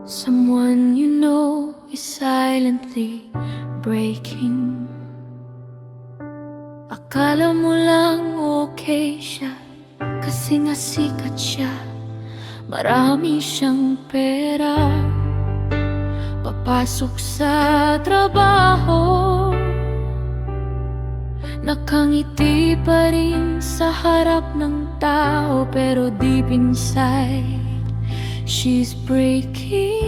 Someone you know is silently breaking. Akala mo lang okay siya kasi nga sikat siya. Marami siyang pera, papasok sa trabaho, nakangiti pa rin sa harap ng tao. Pero deep inside, she's breaking.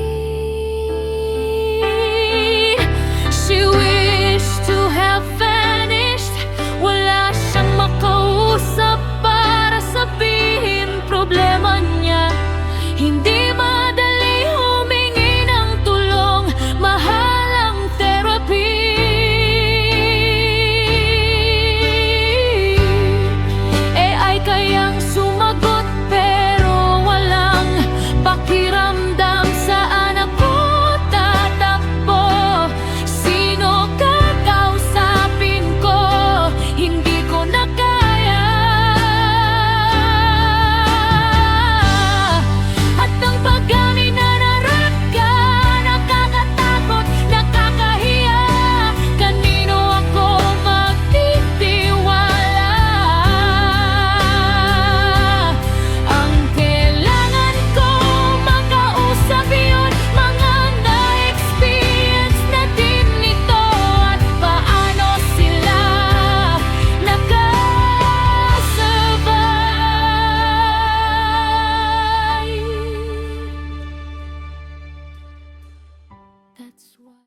She will